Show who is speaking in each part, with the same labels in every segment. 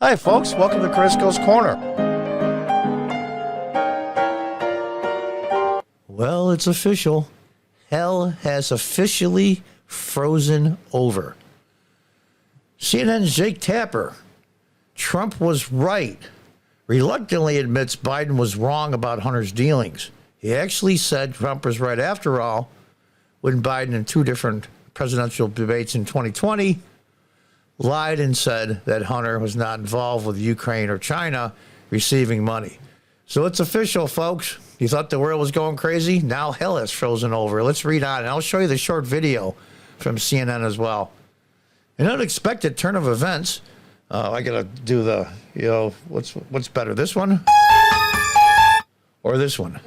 Speaker 1: Hi, folks. Welcome to Crisco's Corner. Well, it's official. Hell has officially frozen over. CNN's Jake Tapper. Trump was right. Reluctantly admits Biden was wrong about Hunter's dealings. He actually said Trump was right after all when Biden, in two different presidential debates in 2020, lied and said that Hunter was not involved with Ukraine or China receiving money. So it's official, folks. You thought the world was going crazy? Now hell has frozen over. Let's read on. And I'll show you the short video from CNN as well. An unexpected turn of events. I got to do the, what's better, this one? Or this one?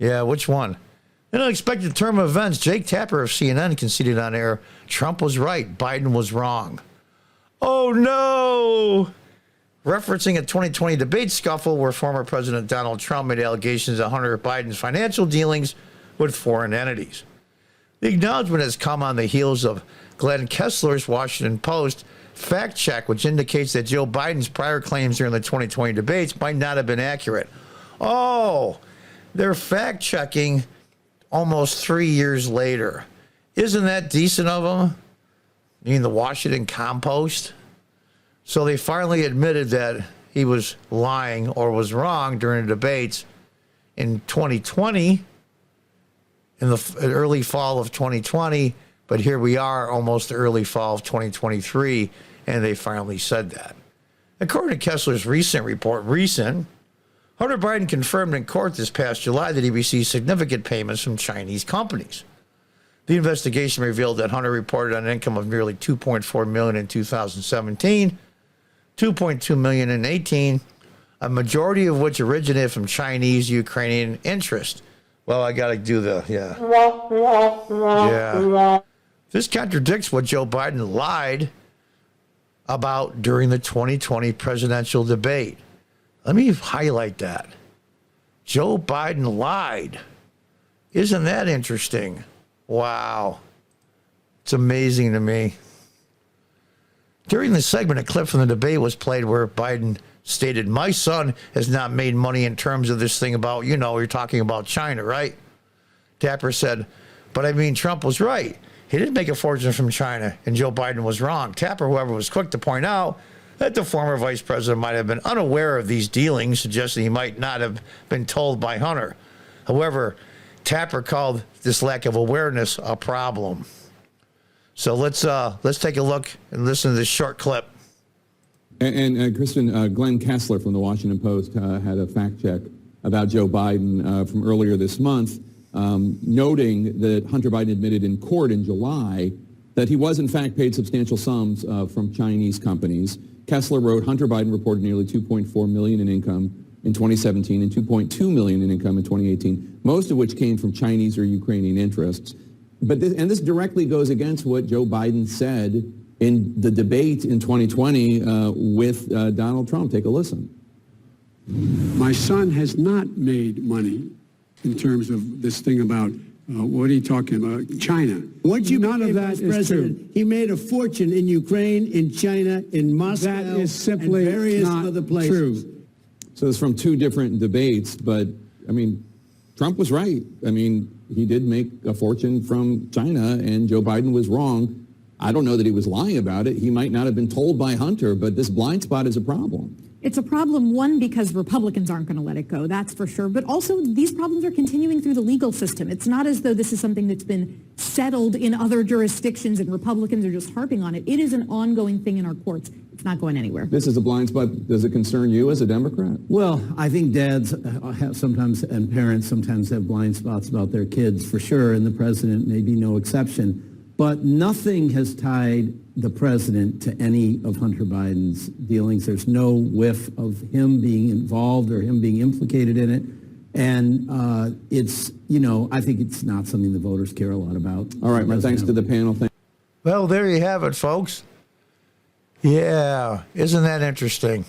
Speaker 1: Yeah, which one? An unexpected turn of events. Jake Tapper of CNN conceded on air, Trump was right, Biden was wrong. Oh, no! Referencing a 2020 debate scuffle where former President Donald Trump made allegations of Hunter Biden's financial dealings with foreign entities. The acknowledgement has come on the heels of Glenn Kessler's Washington Post fact check, which indicates that Joe Biden's prior claims during the 2020 debates might not have been accurate. Oh, they're fact checking almost 3 years later. Isn't that decent of them? I mean, the Washington Compost. So they finally admitted that he was lying or was wrong during the debates in 2020, in the early fall of 2020. But here we are, almost the early fall of 2023, and they finally said that. According to Kessler's recent report, Hunter Biden confirmed in court this past July that he received significant payments from Chinese companies. The investigation revealed that Hunter reported on an income of nearly $2.4 million in 2017, $2.2 million in 18, a majority of which originated from Chinese Ukrainian interest. Well, I got to do the, yeah. This contradicts what Joe Biden lied about during the 2020 presidential debate. Let me highlight that. Joe Biden lied. Isn't that interesting? Wow. It's amazing to me. During the segment, a clip from the debate was played where Biden stated, my son has not made money in terms of this thing about, you're talking about China, right? Tapper said, but I mean, Trump was right. He didn't make a fortune from China, and Joe Biden was wrong. Tapper, however, was quick to point out that the former vice president might have been unaware of these dealings, suggesting he might not have been told by Hunter. However, Tapper called this lack of awareness a problem. So let's take a look and listen to this short clip.
Speaker 2: And Kristen, Glenn Kessler from the Washington Post had a fact check about Joe Biden from earlier this month, noting that Hunter Biden admitted in court in July that he was in fact paid substantial sums from Chinese companies. Kessler wrote, Hunter Biden reported nearly $2.4 million in income in 2017 and $2.2 million in income in 2018, most of which came from Chinese or Ukrainian interests. But this directly goes against what Joe Biden said in the debate in 2020 with Donald Trump. Take a listen.
Speaker 3: My son has not made money in terms of this thing about, what are you talking about, China.
Speaker 4: Once you
Speaker 3: None of
Speaker 4: became
Speaker 3: that
Speaker 4: vice
Speaker 3: is
Speaker 4: president,
Speaker 3: true.
Speaker 4: he made a fortune in Ukraine, in China, in Moscow,
Speaker 3: That is simply
Speaker 4: and various
Speaker 3: not
Speaker 4: other places.
Speaker 3: true.
Speaker 2: So it's from two different debates, but I mean, Trump was right. I mean, he did make a fortune from China, and Joe Biden was wrong. I don't know that he was lying about it. He might not have been told by Hunter, but this blind spot is a problem.
Speaker 5: It's a problem, one, because Republicans aren't going to let it go, that's for sure. But also, these problems are continuing through the legal system. It's not as though this is something that's been settled in other jurisdictions and Republicans are just harping on it. It is an ongoing thing in our courts. It's not going anywhere.
Speaker 2: This is a blind spot. Does it concern you as a Democrat?
Speaker 4: Well, I think dads have sometimes, and parents sometimes have blind spots about their kids, for sure, and the president may be no exception. But nothing has tied the president to any of Hunter Biden's dealings. There's no whiff of him being involved or him being implicated in it. And it's, I think it's not something the voters care a lot about.
Speaker 2: All right, my thanks to the panel.
Speaker 1: Well, there you have it, folks. Yeah, isn't that interesting?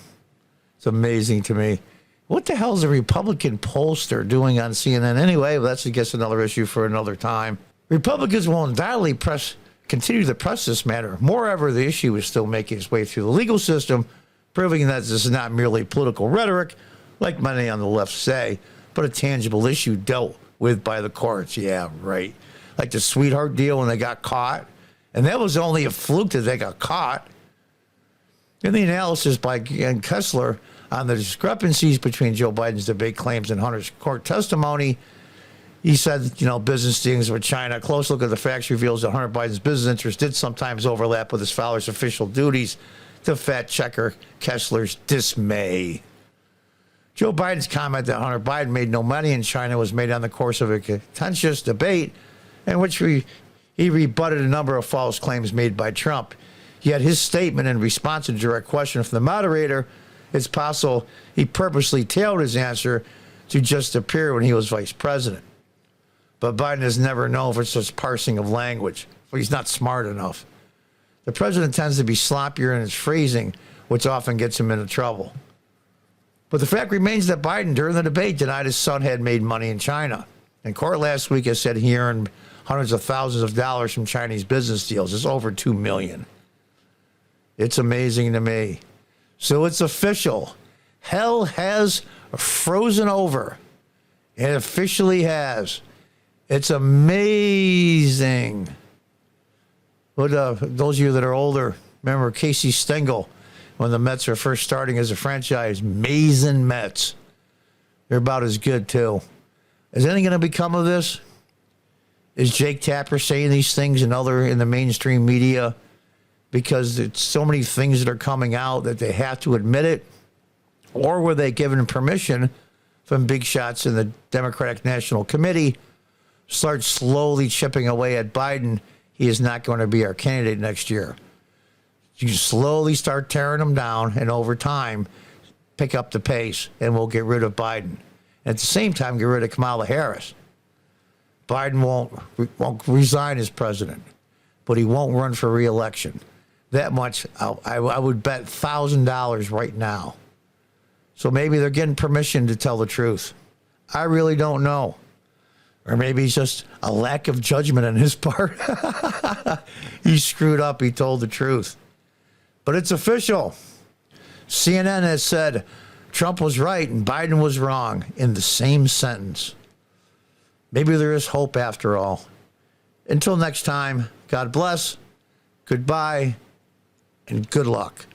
Speaker 1: It's amazing to me. What the hell is a Republican pollster doing on CNN anyway? Well, that's, I guess, another issue for another time. Republicans will undoubtedly press continue to press this matter. Moreover, the issue is still making its way through the legal system, proving that this is not merely political rhetoric, like many on the left say, but a tangible issue dealt with by the courts. Yeah, right. Like the sweetheart deal when they got caught. And that was only a fluke that they got caught. In the analysis by Glenn Kessler on the discrepancies between Joe Biden's debate claims and Hunter's court testimony, he said, business dealings with China. A close look at the facts reveals that Hunter Biden's business interests did sometimes overlap with his father's official duties, to fact checker Kessler's dismay. Joe Biden's comment that Hunter Biden made no money in China was made on the course of a contentious debate in which he rebutted a number of false claims made by Trump. Yet his statement in response to a direct question from the moderator, it's possible he purposely tailored his answer to just appear when he was vice president. But Biden is never known for such parsing of language. He's not smart enough. The president tends to be sloppier in his phrasing, which often gets him into trouble. But the fact remains that Biden, during the debate, denied his son had made money in China. In court last week, has said he earned hundreds of thousands of dollars from Chinese business deals. It's over $2 million. It's amazing to me. So it's official. Hell has frozen over. It officially has. It's amazing. But those of you that are older, remember Casey Stengel, when the Mets were first starting as a franchise, Amazing Mets. They're about as good, too. Is anything going to become of this? Is Jake Tapper saying these things in the mainstream media because it's so many things that are coming out that they have to admit it? Or were they given permission from big shots in the Democratic National Committee start slowly chipping away at Biden? He is not going to be our candidate next year. You slowly start tearing him down, and over time, pick up the pace, and we'll get rid of Biden. At the same time, get rid of Kamala Harris. Biden won't resign as president, but he won't run for re-election. That much, I would bet $1,000 right now. So maybe they're getting permission to tell the truth. I really don't know. Or maybe it's just a lack of judgment on his part. He screwed up. He told the truth. But it's official. CNN has said Trump was right and Biden was wrong in the same sentence. Maybe there is hope after all. Until next time, God bless, goodbye, and good luck.